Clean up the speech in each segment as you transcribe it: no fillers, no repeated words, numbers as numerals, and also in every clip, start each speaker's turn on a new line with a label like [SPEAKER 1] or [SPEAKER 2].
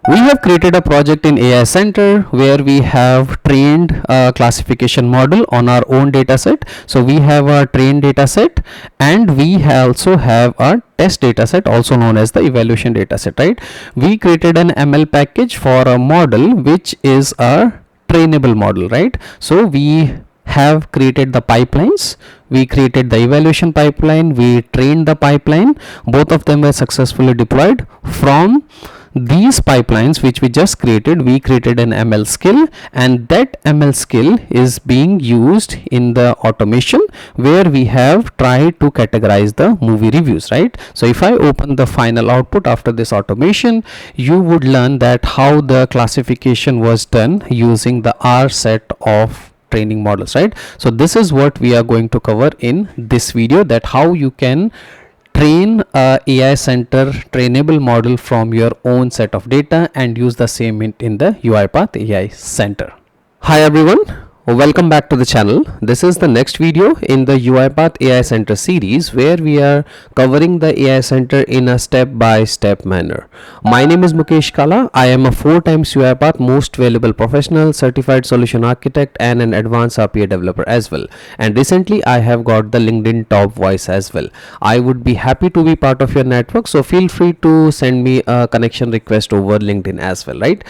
[SPEAKER 1] We have created a project in AI Center where we have trained a classification model on our own dataset. So we have a trained dataset and we also have a test dataset, also known as the evaluation dataset, right? We created an ML package for a model which is a trainable model, right? So we have created the pipelines. We created the evaluation pipeline, we trained the pipeline. Both of them were successfully deployed. From these pipelines which we just created, we created an ML skill, and that ML skill is being used in the automation where we have tried to categorize the movie reviews, right? So if I open the final output after this automation, you would learn that how the classification was done using the R set of training models, right? So this is what we are going to cover in this video, that how you can train a AI Center trainable model from your own set of data and use the same in the UiPath AI Center. Hi everyone, welcome back to the channel. This is the next video in the UiPath AI Center series where we are covering the AI Center in a step-by-step manner. My name is Mukeshkala. I am a 4 times UiPath Most Valuable Professional, Certified Solution Architect and an Advanced RPA developer as well. And recently I have got the LinkedIn Top Voice as well. I would be happy to be part of your network, so feel free to send me a connection request over LinkedIn as well, right?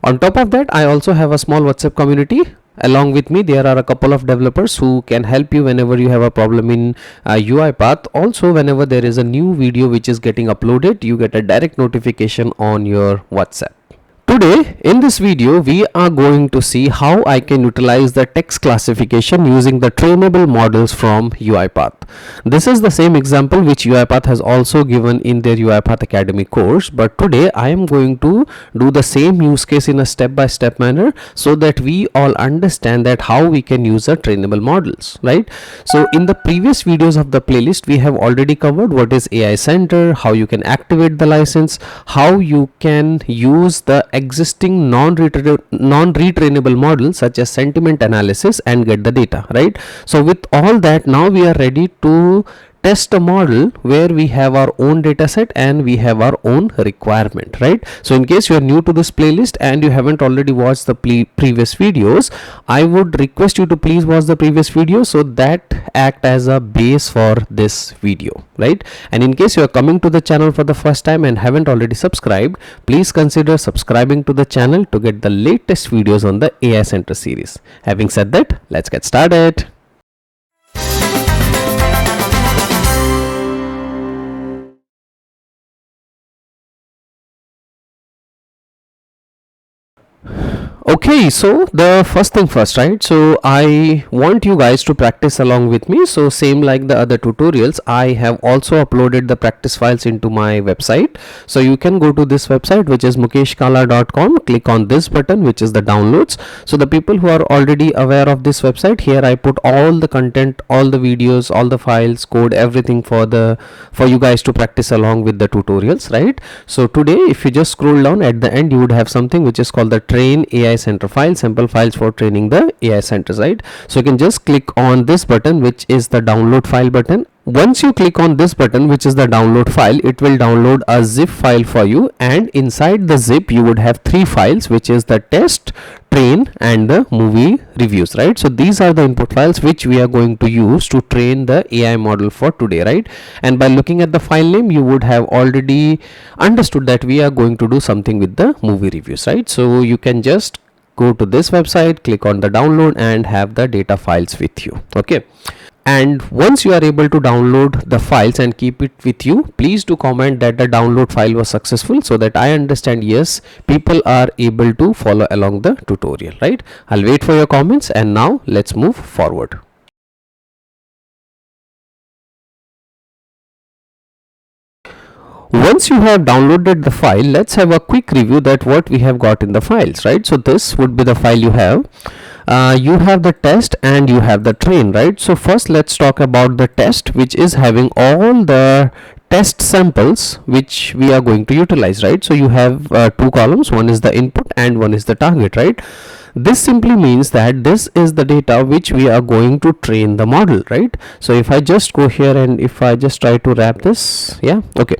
[SPEAKER 1] On top of that, I also have a small WhatsApp community. Along with me, there are a couple of developers who can help you whenever you have a problem in UiPath. Also, whenever there is a new video which is getting uploaded, you get a direct notification on your WhatsApp. Today in this video we are going to see how I can utilize the text classification using the trainable models from UiPath. This is the same example which UiPath has also given in their UiPath Academy course, but today I am going to do the same use case in a step-by-step manner so that we all understand that how we can use the trainable models, right? So in the previous videos of the playlist we have already covered what is AI Center, how you can activate the license, how you can use the existing non-retrainable models such as sentiment analysis and get the data, right? So with all that, now we are ready to test a model where we have our own data set and we have our own requirement, right? So in case you are new to this playlist and you haven't already watched the previous videos, I would request you to please watch the previous video so that act as a base for this video, right? And in case you are coming to the channel for the first time and haven't already subscribed, please consider subscribing to the channel to get the latest videos on the AI Center series. Having said that, let's get started. Okay, so the first thing first, right? So I want you guys to practice along with me. So same like the other tutorials, I have also uploaded the practice files into my website. So you can go to this website which is mukeshkala.com, click on this button which is the downloads. So the people who are already aware of this website, here I put all the content, all the videos, all the files, code, everything for you guys to practice along with the tutorials, right? So today if you just scroll down at the end, you would have something which is called the Train AI Center file, sample files for training the AI centers, right? So you can just click on this button which is the download file button. Once you click on this button which is the download file, it will download a zip file for you, and inside the zip you would have 3 files which is the test, train and the movie reviews, right? So these are the input files which we are going to use to train the AI model for today, right? And by looking at the file name, you would have already understood that we are going to do something with the movie reviews, right? So you can just go to this website, click on the download and have the data files with you. Okay, and once you are able to download the files and keep it with you, please do comment that the download file was successful so that I understand yes, people are able to follow along the tutorial, right? I'll wait for your comments, and now let's move forward. Once you have downloaded the file, let's have a quick review that what we have got in the files, right? So this would be the file you have. You have the test and you have the train, right? So first let's talk about the test, which is having all the test samples which we are going to utilize, right? So you have 2 columns, one is the input and one is the target, right? This simply means that this is the data which we are going to train the model, right? So if I just go here and if I just try to wrap this, yeah, okay,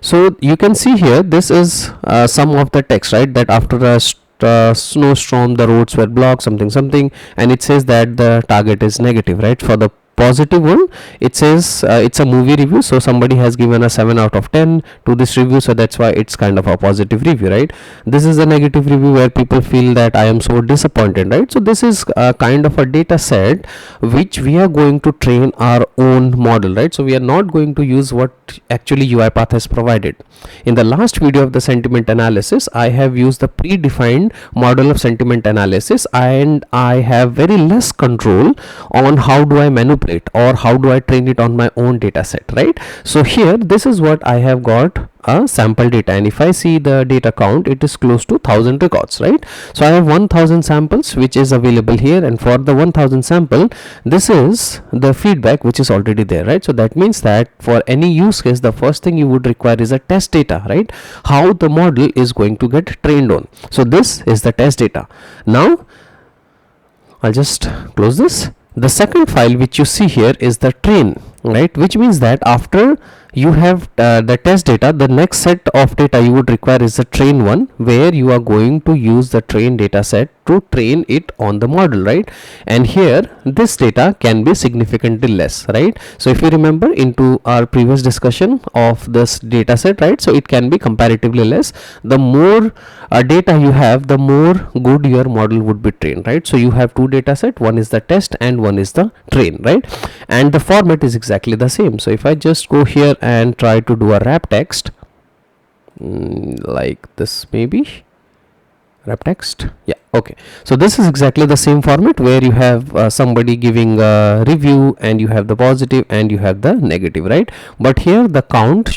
[SPEAKER 1] so you can see here this is some of the text, right? That after a snowstorm the roads were blocked, something, and it says that the target is negative, right? For the positive one, it says it's a movie review, so somebody has given a 7 out of 10 to this review, so that's why it's kind of a positive review, right? This is a negative review where people feel that I am so disappointed, right? So this is kind of a data set which we are going to train our own model, right? So we are not going to use what actually UiPath has provided. In the last video of the sentiment analysis, I have used the predefined model of sentiment analysis, and I have very less control on how do I manipulate or how do I train it on my own data set, right? So here this is what I have got, a sample data, and if I see the data count, it is close to 1000 records, right? So I have 1000 samples which is available here, and for the 1000 sample, this is the feedback which is already there, right? So that means that for any use case, the first thing you would require is a test data, right? How the model is going to get trained on. So this is the test data. Now I'll just close this. The second file which you see here is the train, right? Which means that after you have the test data, the next set of data you would require is the train one, where you are going to use the train data set to train it on the model, right? And here this data can be significantly less, right? So if you remember into our previous discussion of this data set, right, so it can be comparatively less. The more data you have, the more good your model would be trained, right? So you have two data set, one is the test and one is the train, right? And the format is exactly the same. So if I just go here and try to do a wrap text, like this, maybe wrap text, yeah, okay. So this is exactly the same format where you have somebody giving a review, and you have the positive and you have the negative, right? But here the count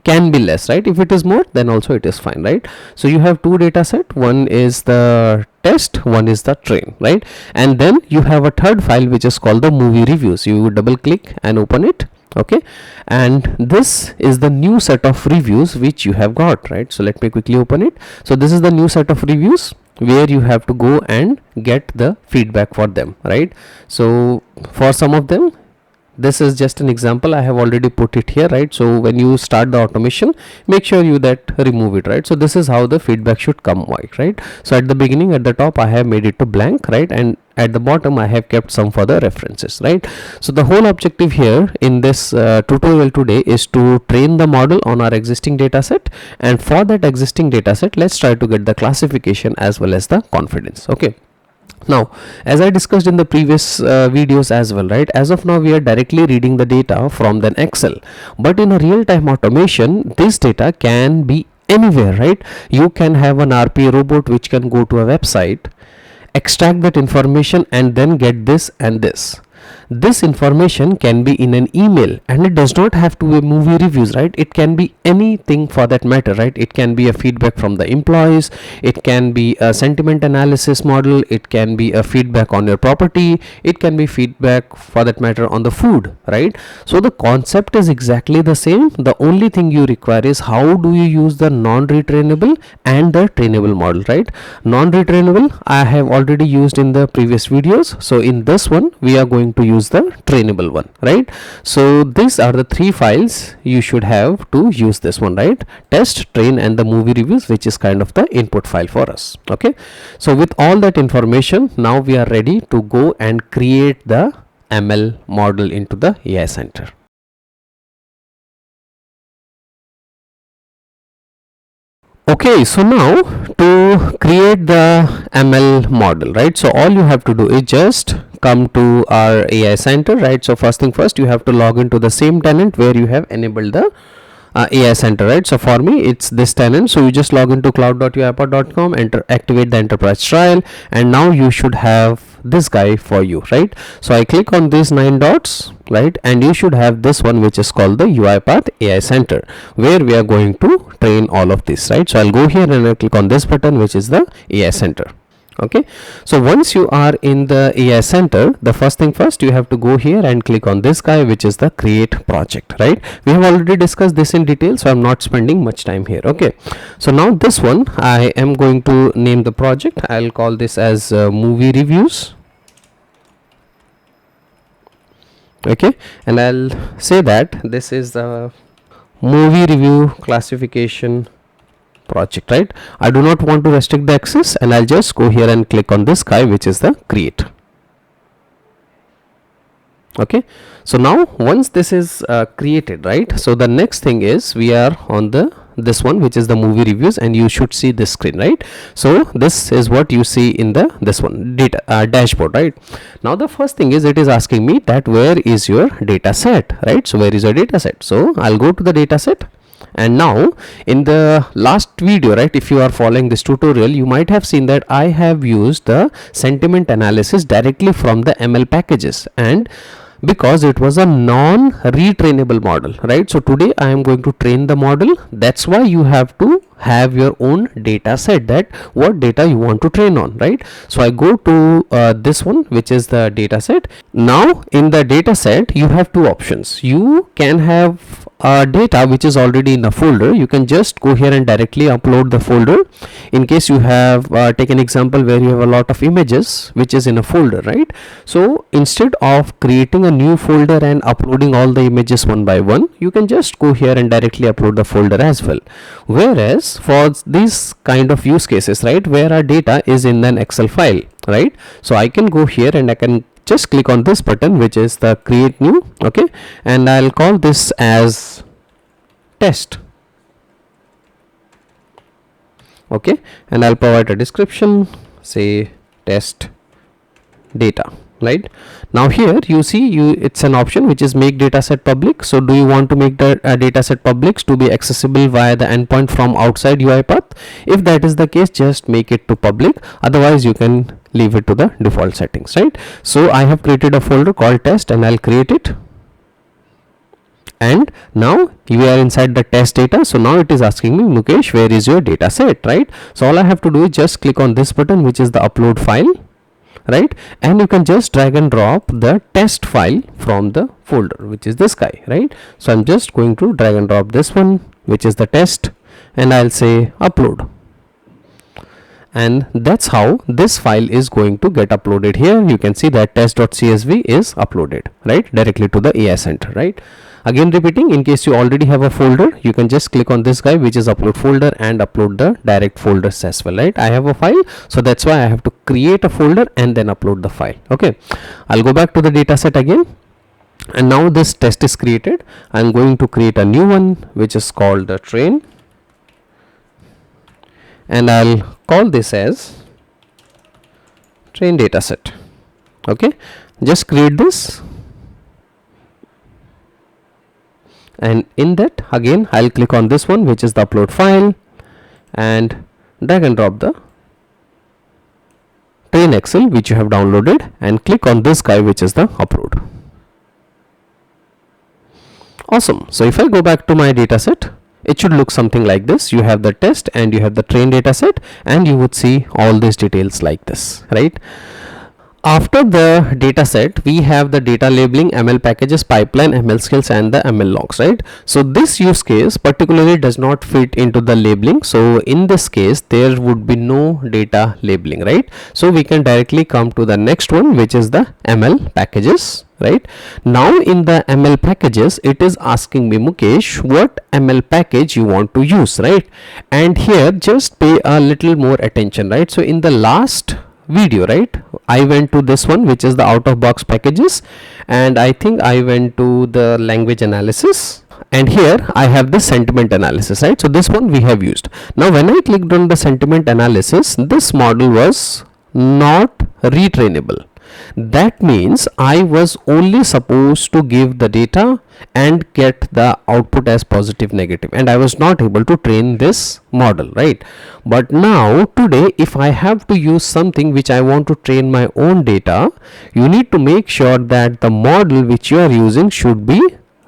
[SPEAKER 1] can be less, right? If it is more, then also it is fine, right? So you have two data set, one is the test, one is the train, right? And then you have a third file which is called the movie reviews. You double click and open it, okay, and this is the new set of reviews which you have got, right? So let me quickly open it. So this is the new set of reviews where you have to go and get the feedback for them, right? So for some of them, this is just an example, I have already put it here, right? So when you start the automation, make sure you that remove it, right? So this is how the feedback should come out, right? So at the beginning, at the top, I have made it to blank, right? And at the bottom I have kept some further references, right? So the whole objective here in this tutorial today is to train the model on our existing data set, and for that existing data set, let's try to get the classification as well as the confidence, okay? Now, as I discussed in the previous videos as well, right, as of now we are directly reading the data from the Excel, but in a real-time automation, this data can be anywhere, right? You can have an RPA robot which can go to a website, extract that information, and then get this and this. This information can be in an email, and it does not have to be movie reviews, right? It can be anything for that matter, right? It can be a feedback from the employees, it can be a sentiment analysis model, it can be a feedback on your property, it can be feedback for that matter on the food, right? So the concept is exactly the same. The only thing you require is how do you use the non-retrainable and the trainable model, right? Non-retrainable I have already used in the previous videos, so in this one we are going to use the trainable one, right? So these are the three files you should have to use this one, right? Test, train, and the movie reviews, which is kind of the input file for us, okay? So with all that information, now we are ready to go and create the ML model into the AI Center. Okay, so now to create the ML model, right? So all you have to do is just come to our AI Center, right? So first thing first, you have to log into the same tenant where you have enabled the AI Center, right? So for me, it's this tenant. So you just log into cloud.uipath.com, activate the enterprise trial, and now you should have this guy for you, right? So I click on these 9 dots, right? And you should have this one, which is called the UiPath AI Center, where we are going to train all of this, right? So I'll go here and I'll click on this button, which is the AI Center. Okay, so once you are in the AI center, the first thing first, you have to go here and click on this guy, which is the create project, right? We have already discussed this in detail, so I'm not spending much time here. Okay, so now this one I am going to name the project. I'll call this as movie reviews. Okay, and I'll say that this is the movie review classification project, right? I do not want to restrict the access, and I'll just go here and click on this guy, which is the create. Okay, so now once this is created, right, so the next thing is we are on the this one, which is the movie reviews, and you should see this screen, right? So this is what you see in the this one data dashboard, right? Now the first thing is it is asking me that where is your data set, right? So where is your data set? So I'll go to the data set. And now in the last video, right, if you are following this tutorial, you might have seen that I have used the sentiment analysis directly from the ML packages, and because it was a non-retrainable model, right? So today I am going to train the model. That's why you have to have your own data set, that what data you want to train on, right? So I go to this one, which is the data set. Now in the data set you have two options. You can have data which is already in a folder. You can just go here and directly upload the folder. In case you have take an example where you have a lot of images which is in a folder, right? So instead of creating a new folder and uploading all the images one by one, you can just go here and directly upload the folder as well. Whereas for these kind of use cases, right, where our data is in an Excel file, right, so I can go here and I can just click on this button, which is the create new. Okay, and I'll call this as test. Okay, and I'll provide a description, say test data. Right now here you see it's an option which is make data set public. So do you want to make the data set public to be accessible via the endpoint from outside UiPath? If that is the case, just make it to public, otherwise you can leave it to the default settings, right? So I have created a folder called test, and I'll create it, and now we are inside the test data. So now it is asking me, Mukesh, where is your data set, right? So all I have to do is just click on this button, which is the upload file, right? And you can just drag and drop the test file from the folder, which is this guy, right? So I'm just going to drag and drop this one, which is the test, and I'll say upload. And that's how this file is going to get uploaded here. You can see that test.csv is uploaded, right, directly to the AI center, right? Again repeating, in case you already have a folder, you can just click on this guy, which is upload folder, and upload the direct folders as well, right? I have a file, so that's why I have to create a folder and then upload the file. Okay, I'll go back to the data set again, and now this test is created. I'm going to create a new one, which is called the train, and I'll call this as train data set. Okay, just create this, and in that again I'll click on this one, which is the upload file, and drag and drop the train Excel which you have downloaded, and click on this guy, which is the upload. Awesome. So if I go back to my data set, it should look something like this. You have the test and you have the train data set, and you would see all these details like this, right? After the data set, we have the data labeling, ML packages, pipeline, ML skills, and the ML logs, right? So this use case particularly does not fit into the labeling. So in this case, there would be no data labeling, right? So we can directly come to the next one, which is the ML packages, right? Now in the ML packages, it is asking me, Mukesh, what ML package you want to use, right? And here just pay a little more attention, right? So in the last video, right, I went to this one, which is the out of box packages, and I think I went to the language analysis, and here I have the sentiment analysis, right? So this one we have used. Now when I clicked on the sentiment analysis, this model was not retrainable. That means I was only supposed to give the data and get the output as positive, negative, and I was not able to train this model, right? But now today, if I have to use something which I want to train my own data, you need to make sure that the model which you are using should be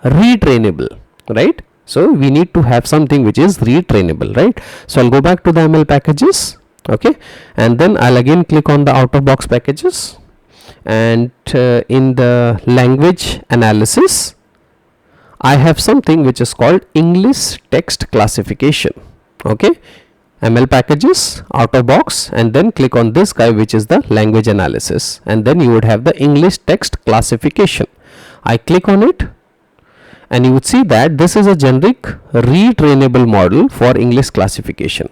[SPEAKER 1] retrainable, right? So we need to have something which is retrainable, right? So I'll go back to the ML packages, Okay, and then I'll again click on the out of box packages, and in the language analysis I have something which is called English text classification. Okay, ML packages, out of box, and then click on this guy which is the language analysis, and then you would have the English text classification. I click on it, and you would see that this is a generic retrainable model for English classification.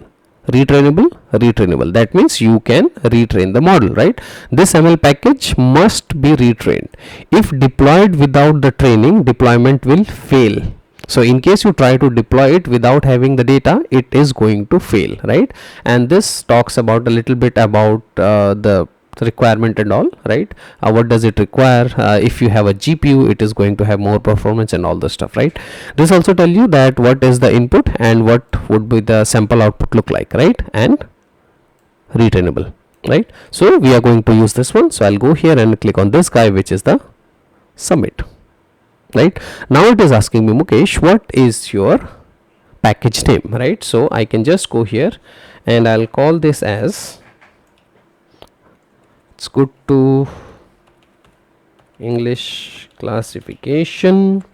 [SPEAKER 1] Retrainable, that means you can retrain the model, right? This ML package must be retrained. If deployed without the training, deployment will fail. So in case you try to deploy it without having the data, it is going to fail, right? And this talks about a little bit about the requirement and all, right? What does it require? If you have a GPU, it is going to have more performance and all the stuff, right? This also tell you that what is the input and what would be the sample output look like, right? And retrainable, right? So we are going to use this one. So I'll go here and click on this guy which is the submit, right? Now it is asking me, Mukesh, what is your package name, right? So I can just go here and I'll call this as, it's good to English classification.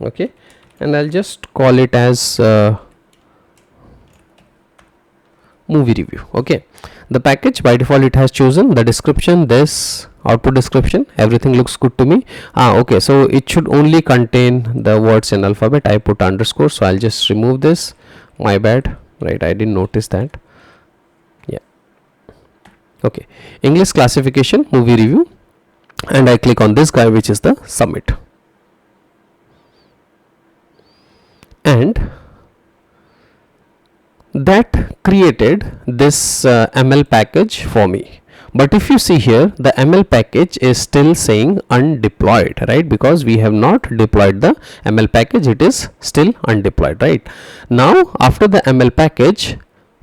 [SPEAKER 1] Okay, and I'll just call it as movie review. Okay, the package by default it has chosen the description, this output description, everything looks good to me. Okay, so it should only contain the words in alphabet. I put underscore, so I'll just remove this, my bad, right? I didn't notice that. Yeah, okay, English classification movie review, and I click on this guy which is the submit, and that created this ML package for me. But if you see here, the ML package is still saying undeployed, right? Because we have not deployed the ML package, it is still undeployed, right? Now after the ML package,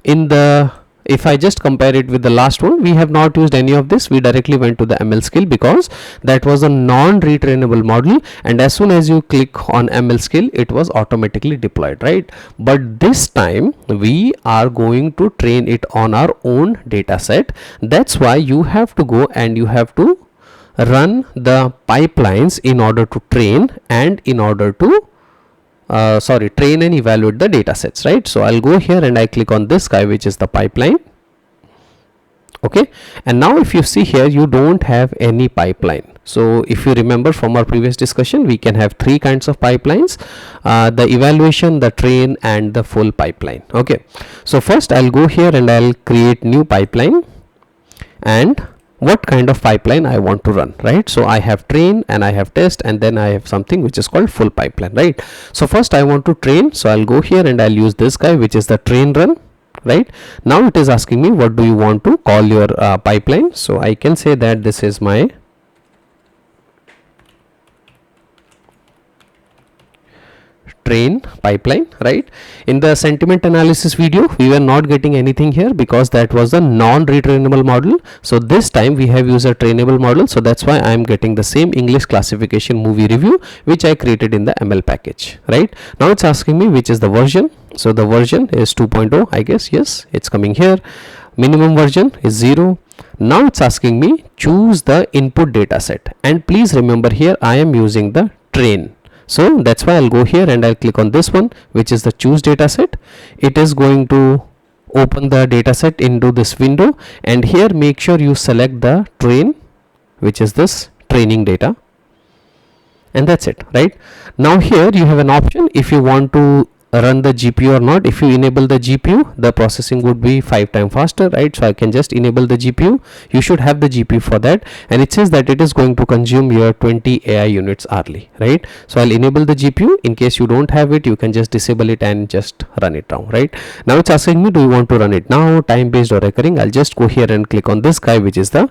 [SPEAKER 1] in the, if I just compare it with the last one, we have not used any of this. We directly went to the ML skill because that was a non-retrainable model, and as soon as you click on ML skill, it was automatically deployed, right? But this time we are going to train it on our own data set. That's why you have to go and you have to run the pipelines in order to train and in order to train and evaluate the data sets, right? So I'll go here and I click on this guy which is the pipeline. Okay, and now if you see here, you don't have any pipeline. So if you remember from our previous discussion, we can have three kinds of pipelines: the evaluation, the train, and the full pipeline. Okay, so first I'll go here and I'll create new pipeline, and what kind of pipeline I want to run, right? So I have train and I have test, and then I have something which is called full pipeline, right? So first I want to train, so I'll go here and I'll use this guy which is the train run, right? Now it is asking me what do you want to call your pipeline. So I can say that this is my train pipeline, right? In the sentiment analysis video, we were not getting anything here because that was a non-retrainable model. So this time we have used a trainable model, so that's why I am getting the same English classification movie review which I created in the ML package, right? Now it's asking me which is the version. So the version is 2.0, I guess. Yes, it's coming here. Minimum version is 0. Now it's asking me choose the input data set, and please remember here I am using the train. So that's why I'll go here and I'll click on this one which is the choose data set. It is going to open the data set into this window, and here make sure you select the train, which is this training data, and that's it, right? Now here you have an option if you want to run the GPU or not. If you enable the GPU, the processing would be 5 times faster, right? So I can just enable the GPU. You should have the GPU for that, and it says that it is going to consume your 20 AI units hourly, right? So I'll enable the GPU. In case you don't have it, you can just disable it and just run it down, right? Now it's asking me, do you want to run it now, time based or recurring? I'll just go here and click on this guy which is the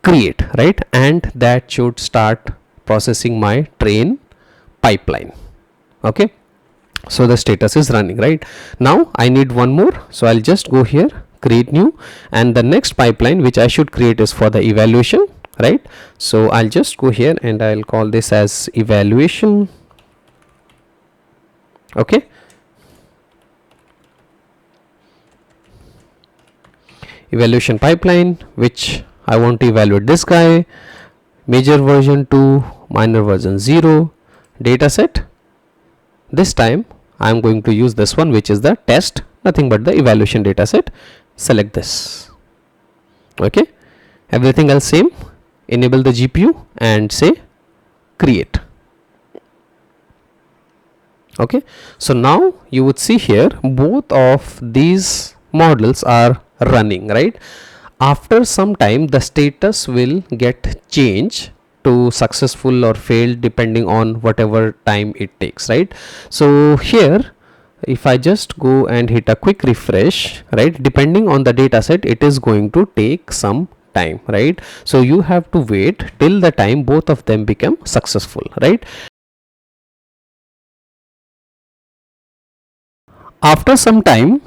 [SPEAKER 1] create, right? And that should start processing my train pipeline. Okay, so the status is running, right? Now I need one more, so I'll just go here, create new, and the next pipeline which I should create is for the evaluation, right? So I'll just go here and I'll call this as evaluation. Okay, evaluation pipeline, which I want to evaluate this guy, major version 2, minor version 0, dataset. This time I am going to use this one, which is the test, nothing but the evaluation dataset. Select this. Okay, everything else same. Enable the GPU and say create. Okay, so now you would see here both of these models are running, right? After some time the status will get changed to successful or failed depending on whatever time it takes, right? So here if I just go and hit a quick refresh, right, depending on the data set it is going to take some time, right? So you have to wait till the time both of them become successful, right? After some time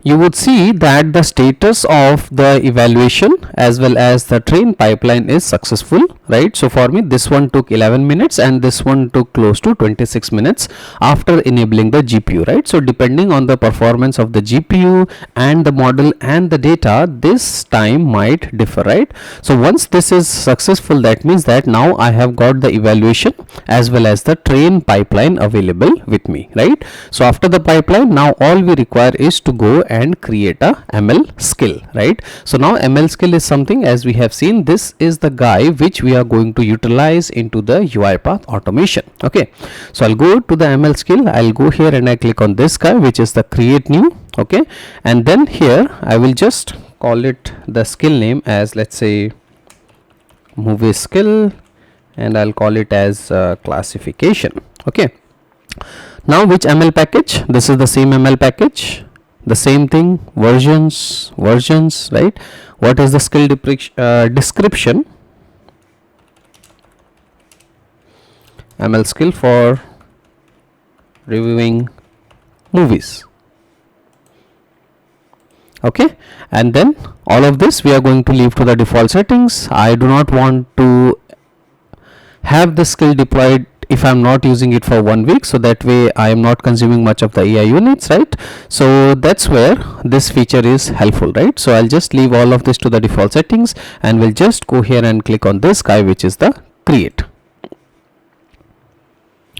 [SPEAKER 1] you would see that the status of the evaluation as well as the train pipeline is successful, right? So for me this one took 11 minutes and this one took close to 26 minutes after enabling the GPU, right? So depending on the performance of the GPU and the model and the data, this time might differ, right? So once this is successful, that means that now I have got the evaluation as well as the train pipeline available with me, right? So after the pipeline, now all we require is to go and create a ML skill, right? So now ML skill is something, as we have seen, this is the guy which we are going to utilize into the UiPath automation. Okay, so I'll go to the ML skill, I'll go here and I click on this guy which is the create new. Okay, and then here I will just call it the skill name as, let's say, movie skill, and I'll call it as classification. Okay, now which ML package? This is the same ML package, the same thing, versions, right? What is the skill description? ML skill for reviewing movies. Okay, and then all of this we are going to leave to the default settings. I do not want to have the skill deployed if I'm not using it for 1 week, so that way I am not consuming much of the AI units, right? So that's where this feature is helpful, right? So I'll just leave all of this to the default settings and we'll just go here and click on this guy which is the create.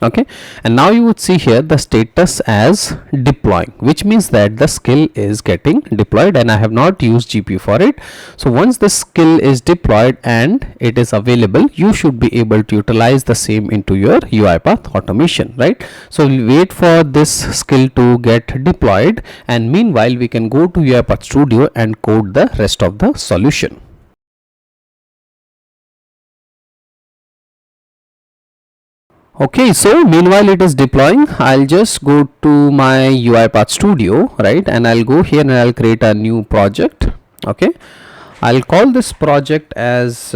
[SPEAKER 1] Okay, and now you would see here the status as deploying, which means that the skill is getting deployed and I have not used GPU for it. So once the skill is deployed and it is available, you should be able to utilize the same into your UiPath automation, right? So we'll wait for this skill to get deployed, and meanwhile we can go to UiPath Studio and code the rest of the solution. Okay, so meanwhile it is deploying, I'll just go to my UiPath Studio, right, and I'll go here and I'll create a new project. Okay, I'll call this project as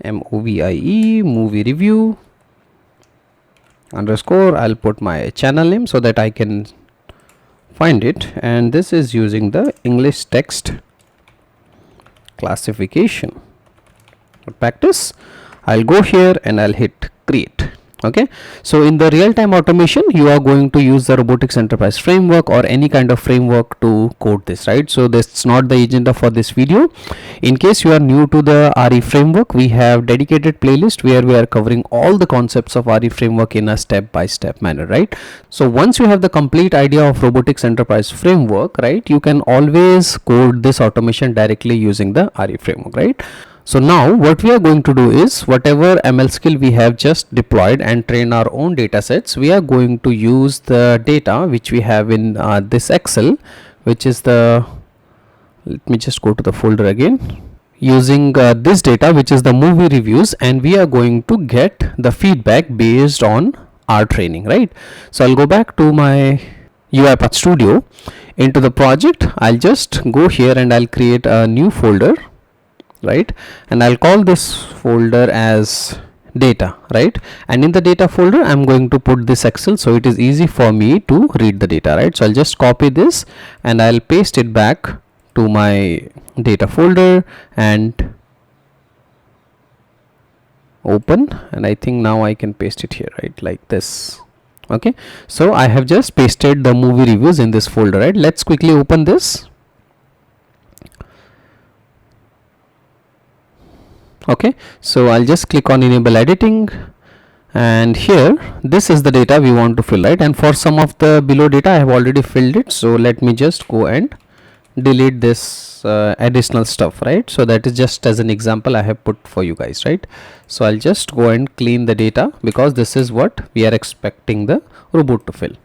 [SPEAKER 1] MOVIE movie review underscore. I'll put my channel name so that I can find it, and this is using the English text classification practice. I'll go here and I'll hit create. Okay, so in the real-time automation you are going to use the robotics enterprise framework or any kind of framework to code this, right? So that's not the agenda for this video. In case you are new to the RE framework, we have dedicated playlist where we are covering all the concepts of RE framework in a step-by-step manner, right? So once you have the complete idea of robotics enterprise framework, right, you can always code this automation directly using the RE framework, right? So now what we are going to do is, whatever ML skill we have just deployed and train our own data sets, we are going to use the data which we have in this Excel, which is the, let me just go to the folder again, using this data which is the movie reviews, and we are going to get the feedback based on our training, right? So I'll go back to my UiPath Studio. Into the project, I'll just go here and I'll create a new folder, right, and I'll call this folder as data, right, and in the data folder I'm going to put this Excel so it is easy for me to read the data, right? So I'll just copy this and I'll paste it back to my data folder and open, and I think now I can paste it here, right, like this. Okay, so I have just pasted the movie reviews in this folder, right? Let's quickly open this. Okay, so I'll just click on enable editing, and here this is the data we want to fill, right? And for some of the below data I have already filled it, so let me just go and delete this additional stuff, right? So that is just as an example I have put for you guys, right? So I'll just go and clean the data because this is what we are expecting the robot to fill.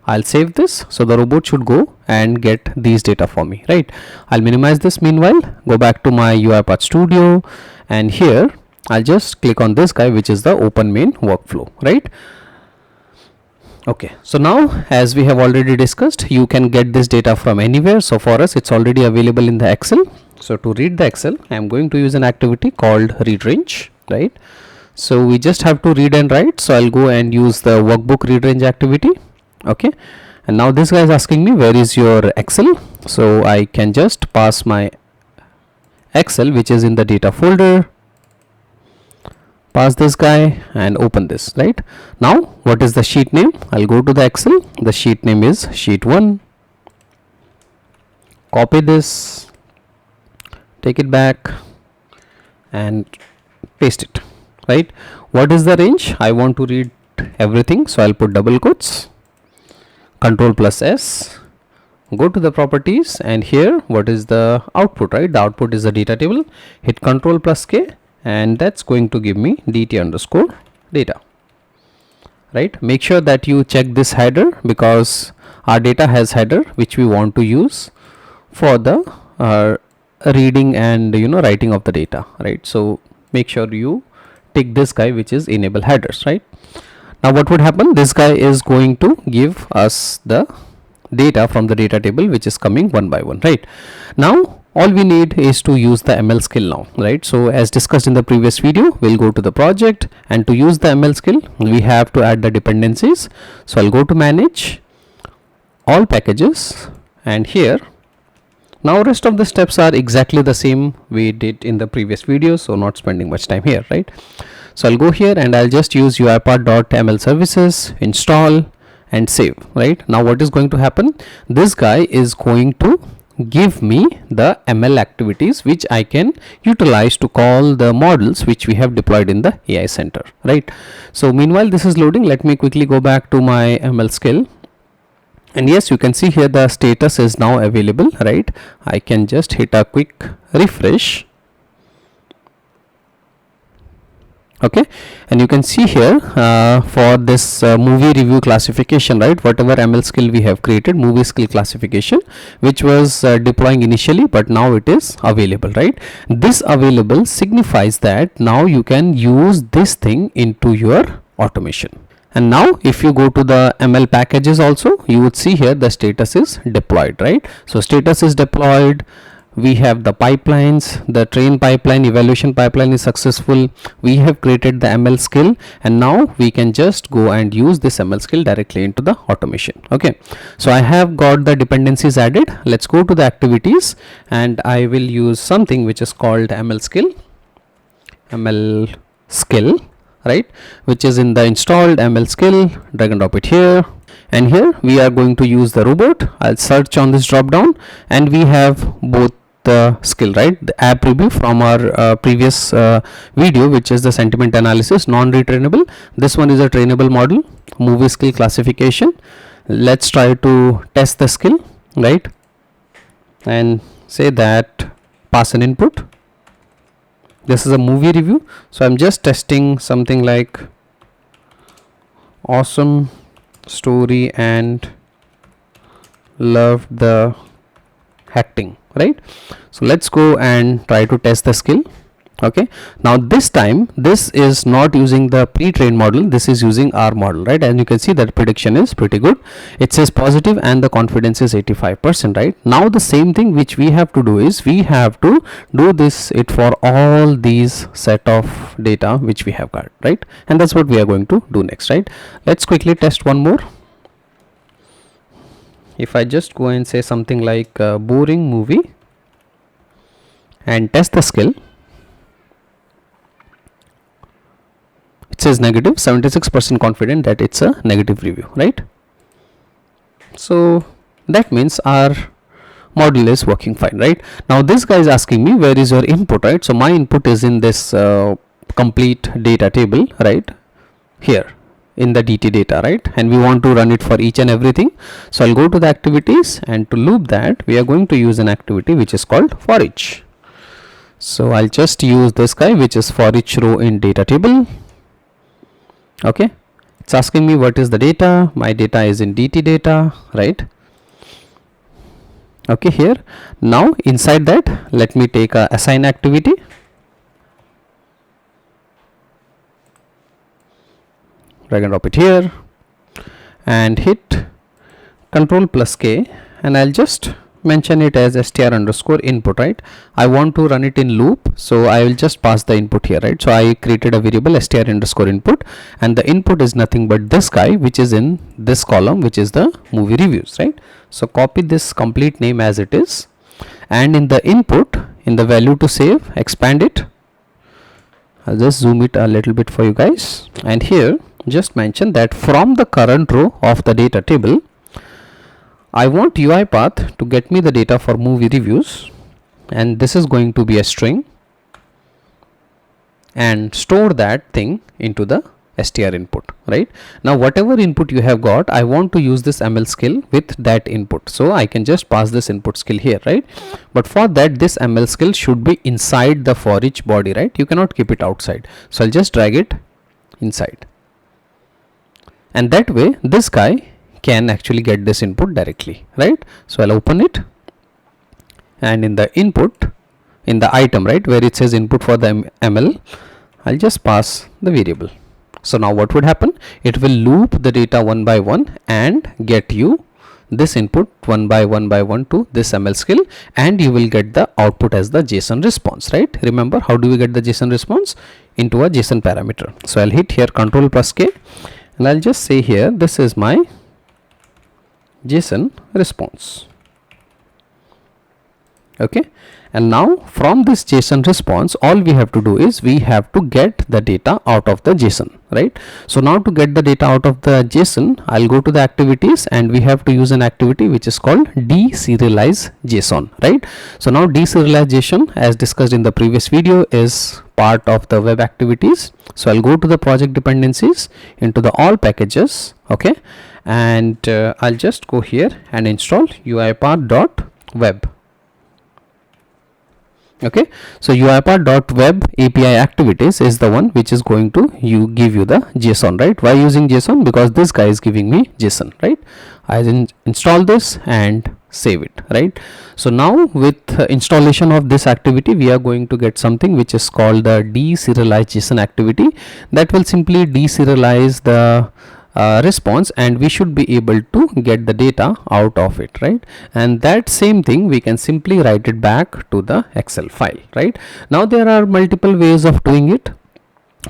[SPEAKER 1] I'll save this, so the robot should go and get these data for me, right? I'll minimize this meanwhile, go back to my UiPath Studio, and here I'll just click on this guy, which is the open main workflow, right? Okay, so now as we have already discussed, you can get this data from anywhere. So for us it's already available in the Excel. So to read the Excel, I'm going to use an activity called read range, right? So we just have to read and write. So I'll go and use the workbook read range activity. Okay, and now this guy is asking me where is your Excel. So I can just pass my Excel, which is in the data folder, pass this guy and open this, right? Now what is the sheet name? I'll go to the Excel, the sheet name is sheet 1, copy this, take it back and paste it, right? What is the range? I want to read everything, so I'll put double quotes, Control plus S, go to the properties, and here what is the output, right? The output is the data table, hit Control plus K, and that's going to give me dt underscore data, right? Make sure that you check this header because our data has header which we want to use for the reading and writing of the data, right? So make sure you tick this guy, which is enable headers, right? Now what would happen? This guy is going to give us the data from the data table, which is coming one by one, right? Now all we need is to use the ML skill now, right? So as discussed in the previous video, we'll go to the project, and to use the ML skill we have to add the dependencies. So I'll go to manage all packages, and here now rest of the steps are exactly the same we did in the previous video, so not spending much time here, right? So I'll go here and I'll just use UiPath.ml services, install and save, right? Now what is going to happen? This guy is going to give me the ML activities which I can utilize to call the models which we have deployed in the AI Center, right? So meanwhile this is loading, let me quickly go back to my ML skill, and yes, you can see here the status is now available, right? I can just hit a quick refresh. Okay, and you can see here for this movie review classification, right? Whatever ML skill we have created, movie skill classification, which was deploying initially, but now it is available, right? This available signifies that now you can use this thing into your automation. And now if you go to the ML packages also, you would see here the status is deployed, right? So status is deployed. We have the pipelines, the train pipeline, evaluation pipeline is successful. We have created the ML skill, and now we can just go and use this ML skill directly into the automation. Okay, so I have got the dependencies added. Let's go to the activities, and I will use something which is called ML skill, right, which is in the installed ML skill. Drag and drop it here, and here we are going to use the robot. I'll search on this drop down, and we have both the skill, right? The app review from our previous video, which is the sentiment analysis, non-retrainable. This one is a trainable model, movie skill classification. Let's try to test the skill, right? And say that pass an input. This is a movie review, so I'm just testing something like awesome story and love the acting, right? So let's go and try to test the skill. Okay, now this time this is not using the pre-trained model, this is using our model, right? And you can see that prediction is pretty good. It says positive and the confidence is 85%, right? Now the same thing which we have to do is we have to do this for all these set of data which we have got, right? And that's what we are going to do next, right? Let's quickly test one more. If I just go and say something like boring movie and test the skill, it says negative, 76% confident that it's a negative review, right? So that means our model is working fine, right? Now this guy is asking me where is your input, right? So my input is in this complete data table, right here in the DT data, right? And we want to run it for each and everything. So I'll go to the activities, and to loop that we are going to use an activity which is called for each. So I'll just use this guy, which is for each row in data table. Okay, it's asking me what is the data. My data is in DT data, right? Okay, here now inside that let me take a assign activity. Drag and drop it here and hit Control plus K, and I'll just mention it as str underscore input, right? I want to run it in loop, so I will just pass the input here, right? So I created a variable str underscore input, and the input is nothing but this guy, which is in this column, which is the movie reviews, right? So copy this complete name as it is, and in the input, in the value to save, expand it. I'll just zoom it a little bit for you guys, and here just mention that from the current row of the data table, I want UiPath to get me the data for movie reviews, and this is going to be a string, and store that thing into the str input, right? Now whatever input you have got, I want to use this ML skill with that input, so I can just pass this input skill here, right? But for that, this ML skill should be inside the for each body, right? You cannot keep it outside, so I'll just drag it inside, and that way this guy can actually get this input directly, right? So I'll open it, and in the input, in the item, right, where it says input for the ML, I'll just pass the variable. So now what would happen? It will loop the data one by one and get you this input one by one to this ML skill, and you will get the output as the JSON response, right? Remember, how do we get the JSON response? Into a JSON parameter. So I'll hit here Control plus K, and I'll just say here, this is my JSON response. Okay, and now from this JSON response, all we have to do is we have to get the data out of the JSON, right? So now to get the data out of the JSON, I'll go to the activities, and we have to use an activity which is called deserialize JSON, right? So now deserialization, as discussed in the previous video, is part of the web activities. So I'll go to the project dependencies, into the all packages, okay, and I'll just go here and install UiPath.web. Okay, so UiPath.web API activities is the one which is going to give you the JSON, right? Why using JSON? Because this guy is giving me JSON, right? I install this and save it, right? So now with installation of this activity, we are going to get something which is called the deserialize JSON activity, that will simply deserialize the response, and we should be able to get the data out of it, right? And that same thing we can simply write it back to the Excel file, right? Now there are multiple ways of doing it.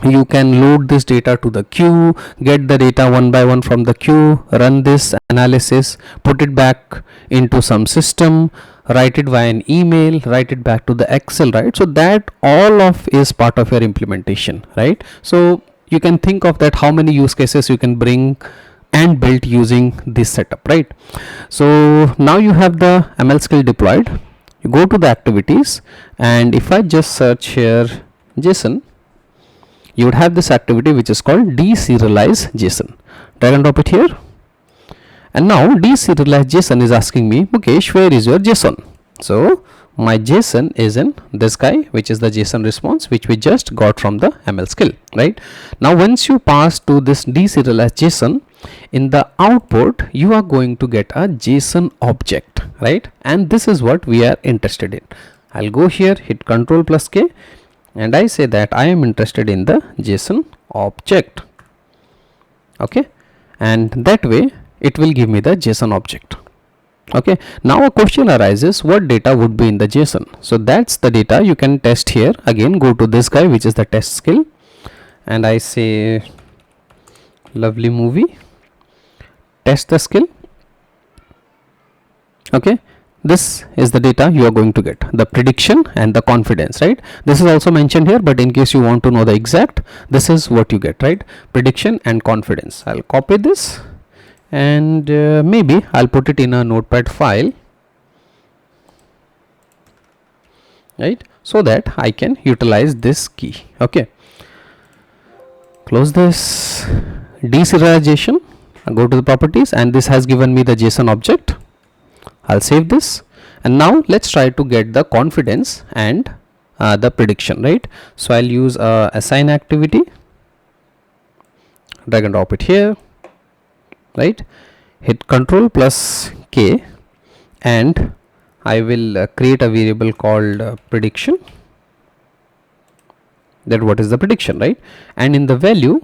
[SPEAKER 1] You can load this data to the queue, get the data one by one from the queue, run this analysis, put it back into some system, write it via an email, write it back to the Excel, right? So that all of is part of your implementation, right? So you can think of that how many use cases you can bring and build using this setup, right? So now you have the ML skill deployed. You go to the activities, and if I just search here JSON, you would have this activity which is called deserialize JSON. Drag and drop it here, and now deserialize JSON is asking me, Mukesh, where is your JSON? So my JSON is in this guy, which is the JSON response which we just got from the ML skill, right? Now once you pass to this deserialize JSON, in the output you are going to get a JSON object, right? And this is what we are interested in. I'll go here, hit Control plus K, and I say that I am interested in the JSON object, okay, and that way it will give me the JSON object. Okay, now a question arises, what data would be in the JSON? So that's the data you can test here. Again, go to this guy, which is the test skill, and I say lovely movie, test the skill. Okay, this is the data you are going to get, the prediction and the confidence, right? This is also mentioned here, but in case you want to know the exact, this is what you get, right? Prediction and confidence. I'll copy this, and maybe I'll put it in a notepad file. right? So that I can utilize this key. Okay, close this. Deserialization, I go to the properties, and this has given me the JSON object. I'll save this, and now let's try to get the confidence and the prediction, right? So I'll use assign activity, drag and drop it here, right? Hit Control plus K, and I will create a variable called prediction. That what is the prediction, right? And in the value,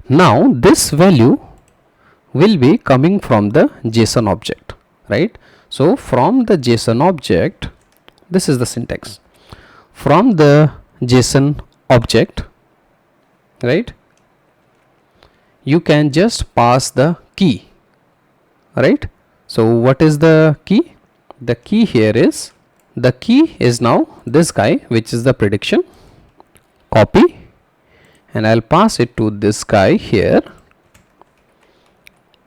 [SPEAKER 1] now this value will be coming from the JSON object, right? So from the JSON object, this is the syntax. From the JSON object, right, you can just pass the key, right? So what is the key? The key here is, the key is now this guy, which is the prediction. Copy, and I'll pass it to this guy here,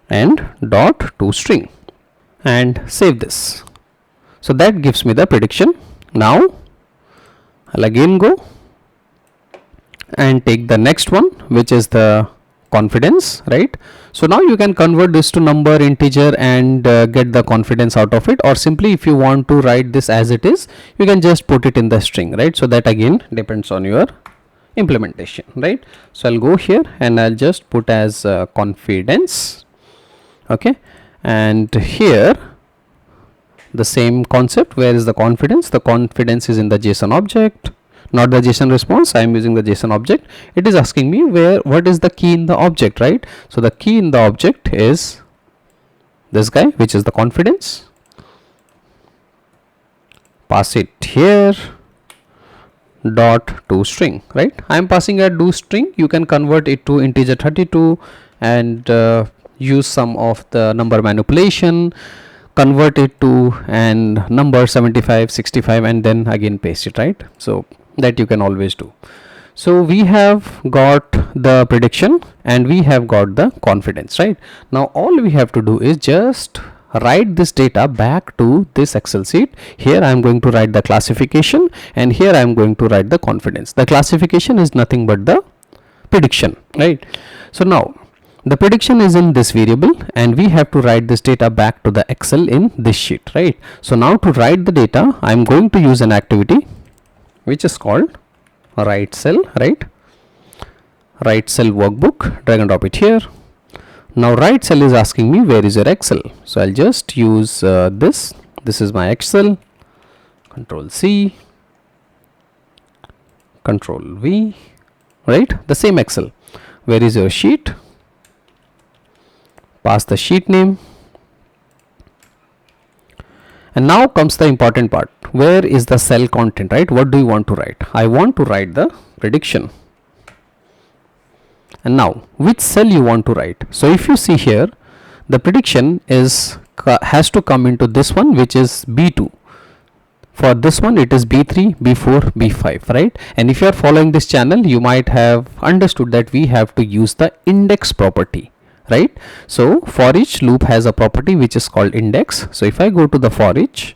[SPEAKER 1] and dot to string, and save this. So that gives me the prediction. Now I'll again go and take the next one, which is the confidence, right? So now you can convert this to number, integer, and get the confidence out of it, or simply if you want to write this as it is, you can just put it in the string, right? So that again depends on your implementation, right? So I'll go here and I'll just put as confidence. Okay, and here the same concept. Where is the confidence? The confidence is in the JSON object, not the JSON response. I am using the JSON object. It is asking me what is the key in the object, right? So the key in the object is this guy, which is the confidence. Pass it here, dot to string, right? I am passing a do string. You can convert it to integer 32 and use some of the number manipulation, convert it to and number 75, 65, and then again paste it, right? So that you can always do. So we have got the prediction and we have got the confidence, right? Now all we have to do is just write this data back to this Excel sheet. Here I am going to write the classification, and here I am going to write the confidence. The classification is nothing but the prediction, right? So now the prediction is in this variable, and we have to write this data back to the Excel in this sheet, right? So now to write the data, I am going to use an activity which is called write cell, right? Write cell workbook, drag and drop it here. Now write cell is asking me where is your Excel. So I'll just use this is my Excel. Control C, Control V, right? The same Excel. Where is your sheet? Pass the sheet name. And now comes the important part. Where is the cell content, right? What do you want to write? I want to write the prediction. And now which cell you want to write? So if you see here, the prediction has to come into this one, which is B2. For this one it is B3, B4, B5, right? And if you are following this channel, you might have understood that we have to use the index property, right? So for each loop has a property which is called index. So if I go to the for each,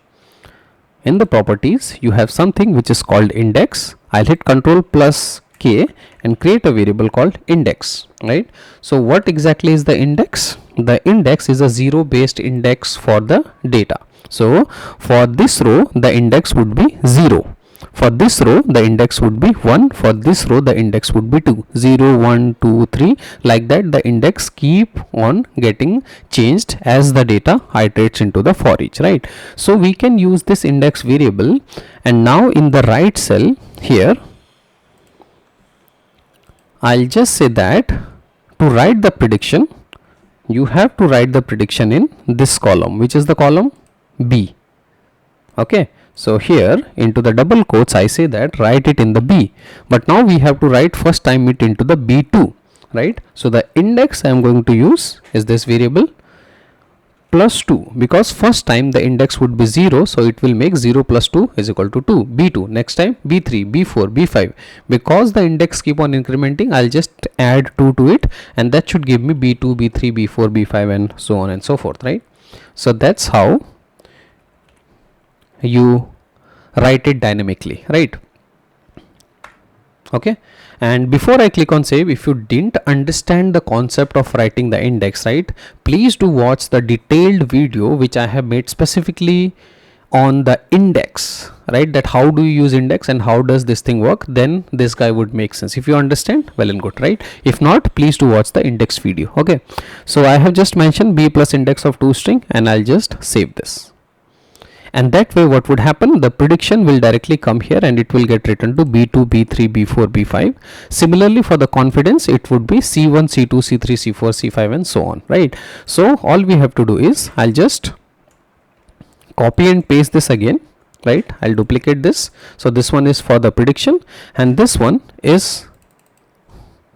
[SPEAKER 1] in the properties you have something which is called index. I'll hit Control plus K and create a variable called index, right? So what exactly is the index? The index is a zero based index for the data. So for this row the index would be 0. For this row the index would be 1. For this row the index would be 2. 0, 1, 2, 3, like that. The index keep on getting changed as the data iterates into the for each, right? So we can use this index variable. And now in the right cell here, I'll just say that to write the prediction, you have to write the prediction in this column, which is the column B. Okay, so here into the double quotes I say that write it in the B, but now we have to write first time it into the B2, right? So the index I am going to use is this variable plus 2, because first time the index would be 0, so it will make 0 plus 2 is equal to 2. B2, next time B3, B4, B5. Because the index keep on incrementing, I'll just add 2 to it, and that should give me B2, B3, B4, B5, and so on and so forth, right? So that's how you write it dynamically, right? Okay, and before I click on save, if you didn't understand the concept of writing the index, right, please do watch the detailed video which I have made specifically on the index, right, that how do you use index and how does this thing work. Then this guy would make sense. If you understand, well and good, right? If not, please do watch the index video. Okay, so I have just mentioned b plus index of toString, and I'll just save this. And that way what would happen, the prediction will directly come here and it will get written to b2, b3, b4, b5. Similarly for the confidence, it would be c1, c2, c3, c4, c5 and so on, right? So all we have to do is, I'll just copy and paste this again, right? I'll duplicate this. So this one is for the prediction and this one is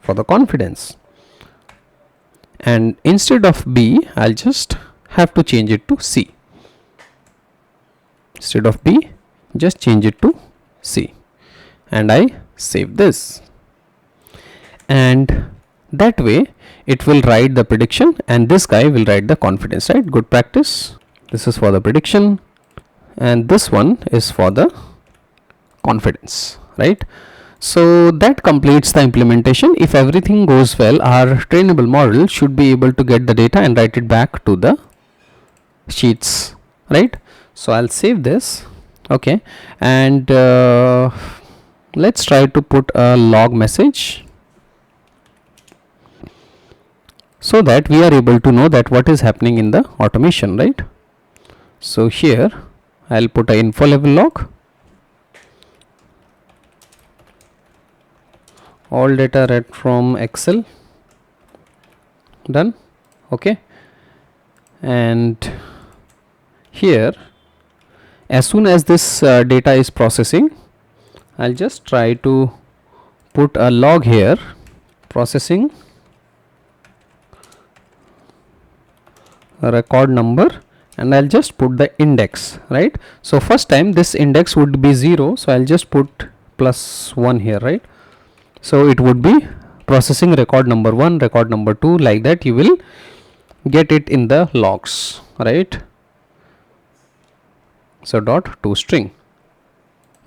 [SPEAKER 1] for the confidence. And instead of b, I'll just have to change it to c. Instead of b, just change it to c, and I save this. And that way it will write the prediction and this guy will write the confidence, right? Good practice. This is for the prediction and this one is for the confidence, right? So that completes the implementation. If everything goes well, our trainable model should be able to get the data and write it back to the sheets, right? So I'll save this. Okay, and let's try to put a log message so that we are able to know that what is happening in the automation, right? So here I'll put a info level log, all data read from Excel, done. Okay, and here as soon as this data is processing, I'll just try to put a log here, processing record number, and I'll just put the index, right? So first time this index would be 0, so I'll just put +1 here, right? So it would be processing record number 1, record number 2, like that you will get it in the logs, right? So dot toString.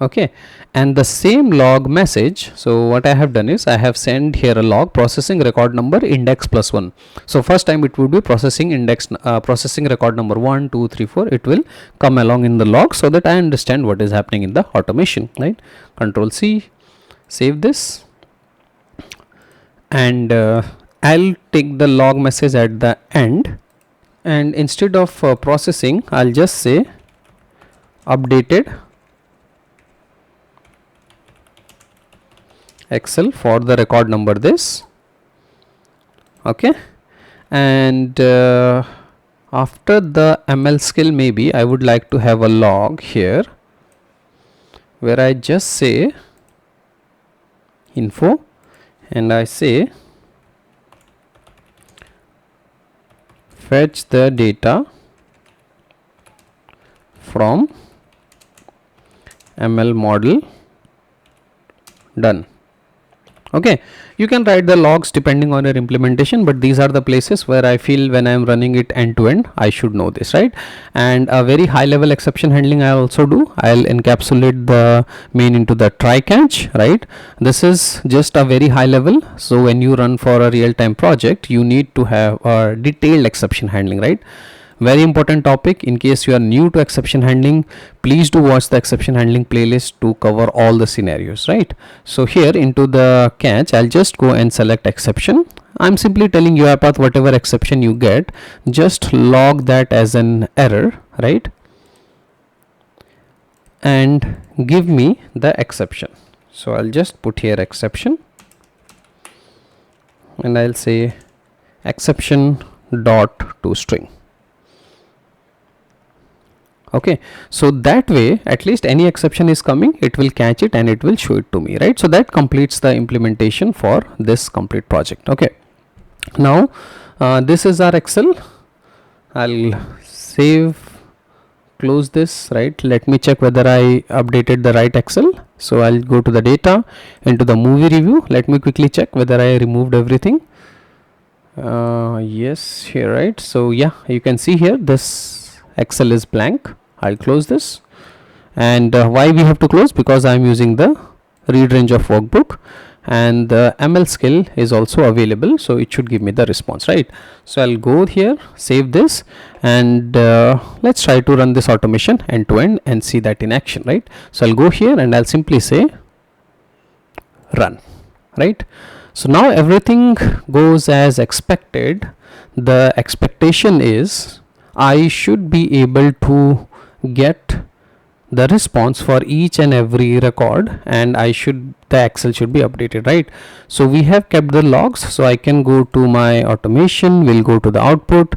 [SPEAKER 1] Okay, and the same log message, so what I have done is I have sent here a log processing record number index +1. So first time it would be processing index processing record number 1, 2, 3, 4. It will come along in the log so that I understand what is happening in the automation, right? Control C, save this, and I'll take the log message at the end, and instead of processing, I'll just say updated Excel for the record number this. Okay, and after the ML skill, maybe I would like to have a log here where I just say info and I say fetch the data from ML model, done. Okay, you can write the logs depending on your implementation, but these are the places where I feel when I am running it end to end, I should know this, right? And a very high level exception handling I also do. I'll encapsulate the main into the try catch, right? This is just a very high level. So when you run for a real time project, you need to have a detailed exception handling, right? Very important topic. In case you are new to exception handling, please do watch the exception handling playlist to cover all the scenarios, right? So here into the catch, I'll just go and select exception. I'm simply telling UiPath whatever exception you get, just log that as an error, right? And give me the exception. So I'll just put here exception and I'll say exception dot toString. Okay, so that way at least any exception is coming, it will catch it and it will show it to me, right? So that completes the implementation for this complete project. Okay, now this is our Excel. I'll save, close this, right? Let me check whether I updated the right Excel. So I'll go to the data, into the movie review. Let me quickly check whether I removed everything. Yes, here, right? So yeah, you can see here this Excel is blank. I'll close this And why we have to close? Because I'm using the read range of workbook, and the ML skill is also available, so it should give me the response, right? So I'll go here, save this, and let's try to run this automation end to end and see that in action, right? So I'll go here and I'll simply say run, right? So now everything goes as expected. The expectation is I should be able to get the response for each and every record, and the Excel should be updated, right? So we have kept the logs, so I can go to my automation, we'll go to the output,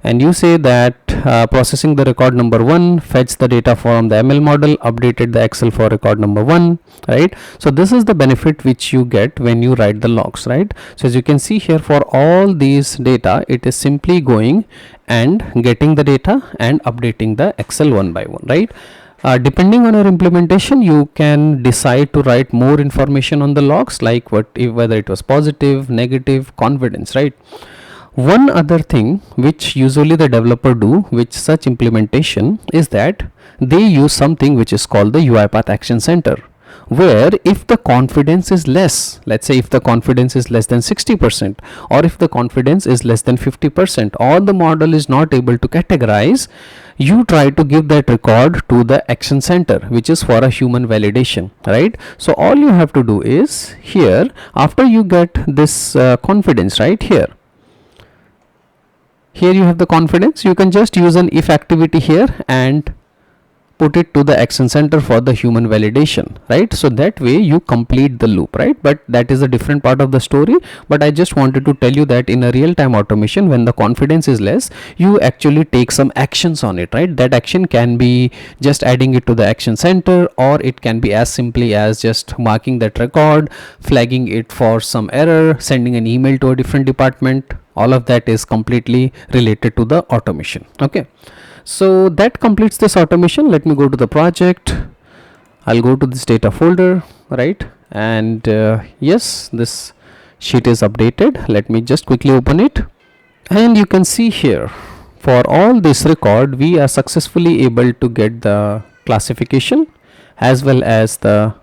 [SPEAKER 1] and you say that processing the record number 1, fetch the data from the ML model, updated the Excel for record number 1, right? So this is the benefit which you get when you write the logs, right? So as you can see here, for all these data, it is simply going and getting the data and updating the Excel one by one, right? Depending on your implementation, you can decide to write more information on the logs, like whether it was positive, negative, confidence, right? One other thing which usually the developer do with such implementation is that they use something which is called the UiPath-Exception Center, where if the confidence is less, let's say if the confidence is less than 60%, or if the confidence is less than 50%, or the model is not able to categorize, you try to give that record to the action center, which is for a human validation, right? So all you have to do is here, after you get this confidence, right, here you have the confidence, you can just use an if activity here and put it to the action center for the human validation, right? So that way you complete the loop, right? But that is a different part of the story, but I just wanted to tell you that in a real-time automation, when the confidence is less, you actually take some actions on it, right? That action can be just adding it to the action center, or it can be as simply as just marking that record, flagging it for some error, sending an email to a different department. All of that is completely related to the automation. Okay, so that completes this automation. Let me go to the project. I'll go to this data folder, right? And yes, this sheet is updated. Let me just quickly open it, and you can see here, for all this record, we are successfully able to get the classification as well as the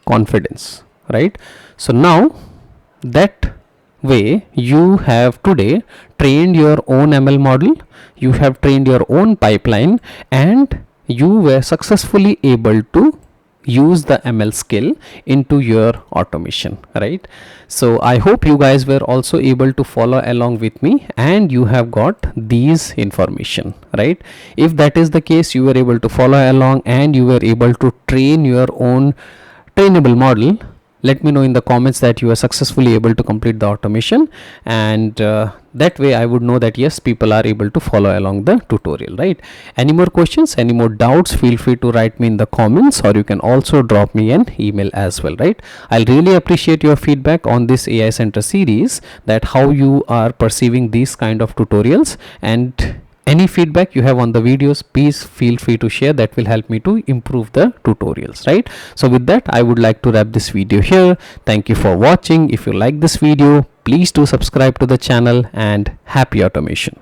[SPEAKER 1] confidence, right? So now that way you have today trained your own ML model, you have trained your own pipeline, and you were successfully able to use the ML skill into your automation, right? So I hope you guys were also able to follow along with me and you have got these information, right? If that is the case, you were able to follow along and you were able to train your own trainable model, let me know in the comments that you are successfully able to complete the automation, and that way I would know that yes, people are able to follow along the tutorial, right? Any more questions, any more doubts, feel free to write me in the comments, or you can also drop me an email as well, right? I'll really appreciate your feedback on this AI Center series, that how you are perceiving these kind of tutorials, and any feedback you have on the videos, please feel free to share. That will help me to improve the tutorials, right? So with that, I would like to wrap this video here. Thank you for watching. If you like this video, please do subscribe to the channel, and happy automation.